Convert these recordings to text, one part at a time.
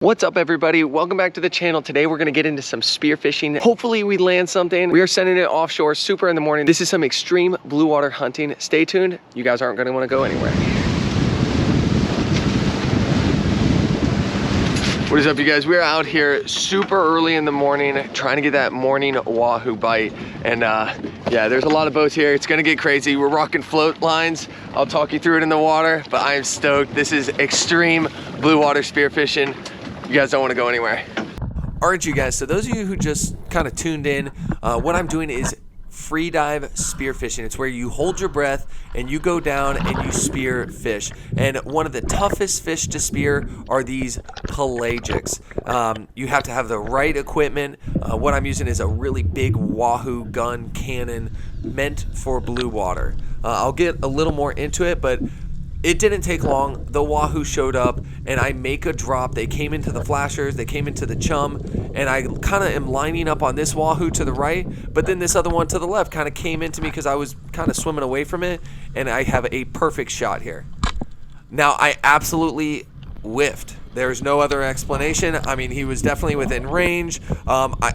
What's up, everybody? Welcome back to the channel. Today we're gonna get into some spear fishing. Hopefully we land something. We are sending it offshore super in the morning. This is some extreme blue water hunting. Stay tuned. You guys aren't gonna wanna go anywhere. What is up, you guys? We're out here super early in the morning trying to get that morning wahoo bite. And yeah, there's a lot of boats here. It's gonna get crazy. We're rocking float lines. I'll talk you through it in the water, but I am stoked. This is extreme blue water spear fishing. You guys don't want to go anywhere. All right, you guys, so those of you who just kind of tuned in, what I'm doing is free dive spear fishing. It's where you hold your breath and you go down and you spear fish. And one of the toughest fish to spear are these pelagics. You have to have the right equipment. What I'm using is a really big wahoo gun cannon meant for blue water. I'll get a little more into it, but it didn't take long. The wahoo showed up and I make a drop. They came into the flashers, they came into the chum, and I kind of am lining up on this wahoo to the right, but then this other one to the left kind of came into me because I was kind of swimming away from it, and I have a perfect shot here. Now, I absolutely whiffed. There's no other explanation. I mean, he was definitely within range.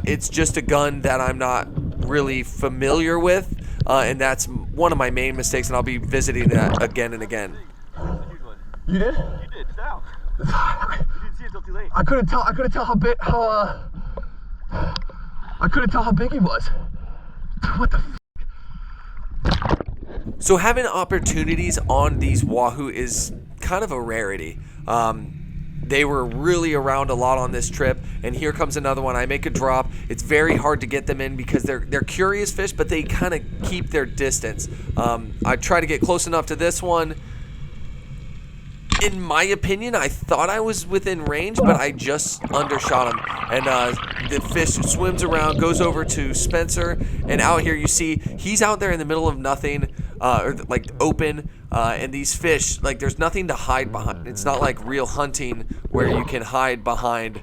It's just a gun that I'm not really familiar with, and that's one of my main mistakes, and I'll be visiting that again and again. You did? You did, it's out. You didn't see it until too late. I couldn't tell how big, I couldn't tell how big he was. What the f? So having opportunities on these wahoo is kind of a rarity. They were really around a lot on this trip, and here comes another one. I make a drop. It's very hard to get them in because they're curious fish, but they kind of keep their distance. I try to get close enough to this one. In my opinion, I thought I was within range, but I just undershot him. And the fish swims around, goes over to Spencer, and out here you see he's out there in the middle of nothing, or like open, and these fish, like there's nothing to hide behind. It's not like real hunting where you can hide behind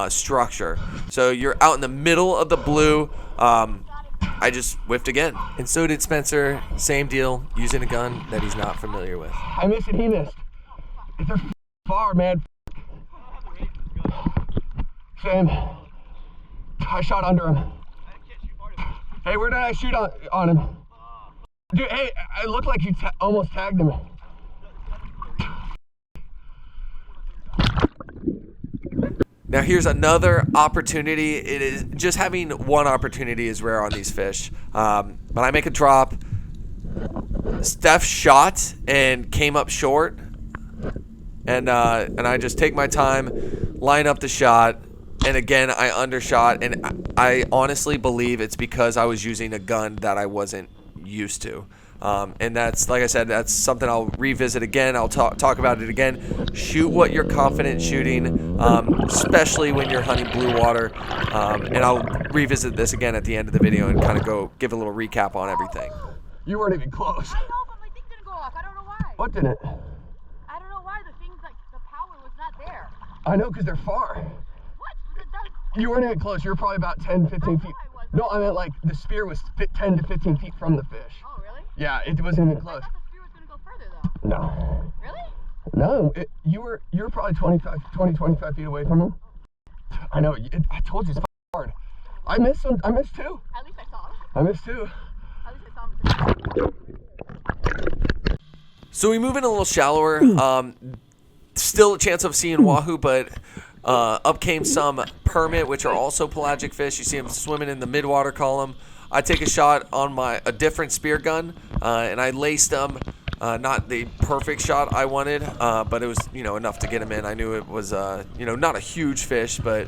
structure. So you're out in the middle of the blue. I just whiffed again. And so did Spencer. Same deal, using a gun that he's not familiar with. I missed and he missed. They're far, man. Same. I shot under him. Hey, where did I shoot on him? Dude, hey, it looked like you almost tagged him. Now here's another opportunity. It is just having one opportunity is rare on these fish. But I make a drop. Steph shot and came up short. And I just take my time, line up the shot, and again I undershot, and I honestly believe it's because I was using a gun that I wasn't used to. And that's, like I said, that's something I'll revisit again. I'll talk about it again. Shoot what you're confident shooting, especially when you're hunting blue water. And I'll revisit this again at the end of the video and kind of go give a little recap on everything. You weren't even close. I know, but my thing didn't go off. I don't know why. What didn't? I don't know why. The things, like, the power was not there. I know, because they're far. What? You weren't even close. You were probably about 10, 15 feet. No, I meant like the spear was 10 to 15 feet from the fish. Oh, really? Yeah, it wasn't even close. I thought the spear was going to go further, though. No. Really? No, you were probably 25 feet away from him. I know, I told you it's hard. I missed too. At least I saw him. I missed too. At least I saw him. So we move in a little shallower. Still a chance of seeing wahoo, but up came some permit, which are also pelagic fish. You see them swimming in the midwater column. I take a shot on a different spear gun, and I laced them. Not the perfect shot I wanted, but it was, enough to get him in. I knew it was, not a huge fish, but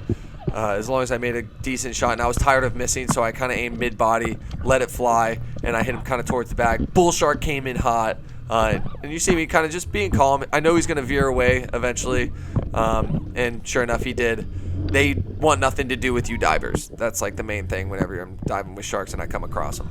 as long as I made a decent shot, and I was tired of missing, so I kind of aimed mid-body, let it fly, and I hit him kind of towards the back. Bull shark came in hot, and you see me kind of just being calm. I know he's going to veer away eventually, and sure enough, he did. They want nothing to do with you divers. That's like the main thing whenever I'm diving with sharks and I come across them.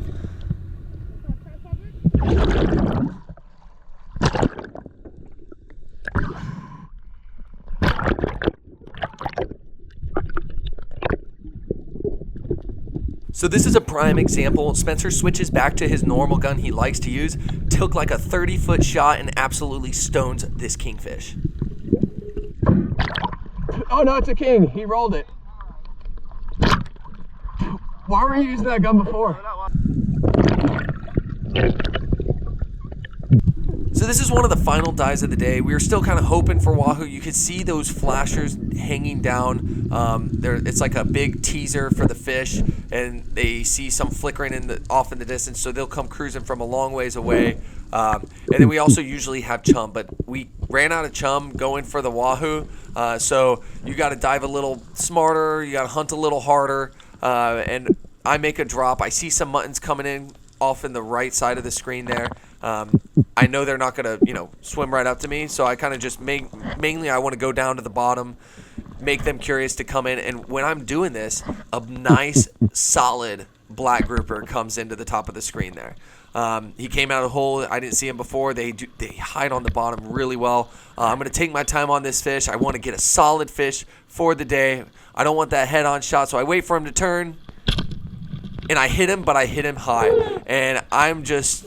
So this is a prime example. Spencer switches back to his normal gun he likes to use, took like a 30-foot shot and absolutely stones this kingfish. Oh no, it's a king. He rolled it. Why were you using that gun before? So this is one of the final dives of the day. We were still kind of hoping for wahoo. You could see those flashers hanging down. It's like a big teaser for the fish, and they see some flickering off in the distance, so they'll come cruising from a long ways away. And then we also usually have chum, but we ran out of chum going for the wahoo. So you got to dive a little smarter. You got to hunt a little harder. And I make a drop. I see some muttons coming in off in the right side of the screen there. I know they're not going to, swim right up to me. So I kind of just mainly I want to go down to the bottom, make them curious to come in. And when I'm doing this, a nice, solid black grouper comes into the top of the screen there. He came out of the hole. I didn't see him before. They hide on the bottom really well. I'm going to take my time on this fish. I want to get a solid fish for the day. I don't want that head-on shot, so I wait for him to turn. And I hit him, but I hit him high. And I'm just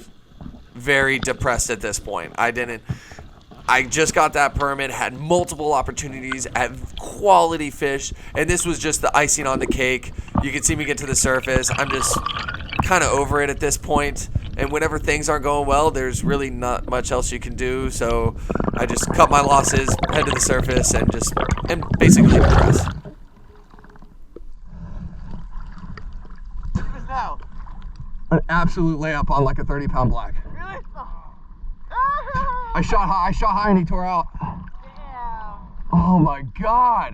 very depressed at this point. I just got that permit, had multiple opportunities at quality fish, and this was just the icing on the cake. You can see me get to the surface. I'm just kind of over it at this point. And whenever things aren't going well, there's really not much else you can do. So I just cut my losses, head to the surface, and basically depressed. Now. An absolute layup on like a 30-pound black. Really? I shot high and he tore out. Damn. Oh my God.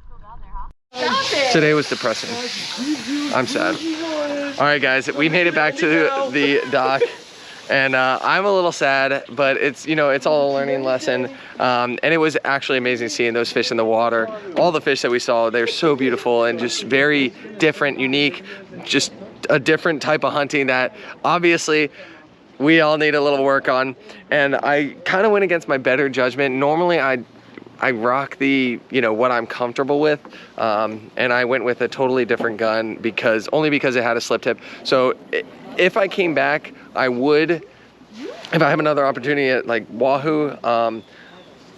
Still down there, huh? Today was depressing. I'm sad. All right, guys, we made it back to the dock, and I'm a little sad, but it's it's all a learning lesson. And it was actually amazing seeing those fish in the water. All the fish that we saw, they're so beautiful and just very different, unique, just a different type of hunting that obviously we all need a little work on. And I kind of went against my better judgment. Normally I rock the, what I'm comfortable with. And I went with a totally different gun because it had a slip tip. So if I came back, I would, if I have another opportunity at like wahoo,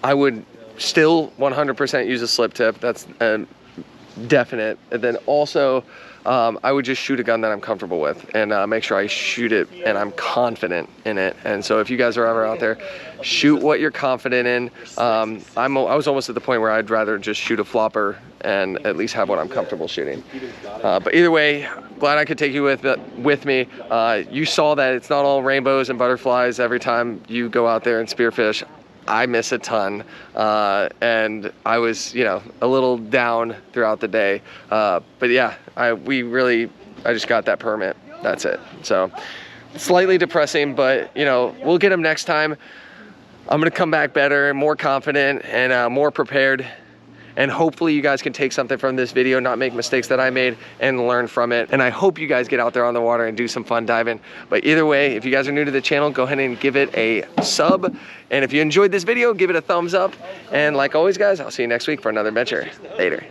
I would still 100% use a slip tip. That's definite. And then also, I would just shoot a gun that I'm comfortable with and make sure I shoot it and I'm confident in it. And so if you guys are ever out there, shoot what you're confident in. I was almost at the point where I'd rather just shoot a flopper and at least have what I'm comfortable shooting. But either way, glad I could take you with me. You saw that it's not all rainbows and butterflies every time you go out there and spearfish. I miss a ton, and I was, a little down throughout the day. But yeah, I just got that permit. That's it. So slightly depressing, but we'll get them next time. I'm gonna come back better, more confident, and more prepared. And hopefully you guys can take something from this video, not make mistakes that I made, and learn from it. And I hope you guys get out there on the water and do some fun diving. But either way, if you guys are new to the channel, go ahead and give it a sub. And if you enjoyed this video, give it a thumbs up. And like always, guys, I'll see you next week for another adventure. Later.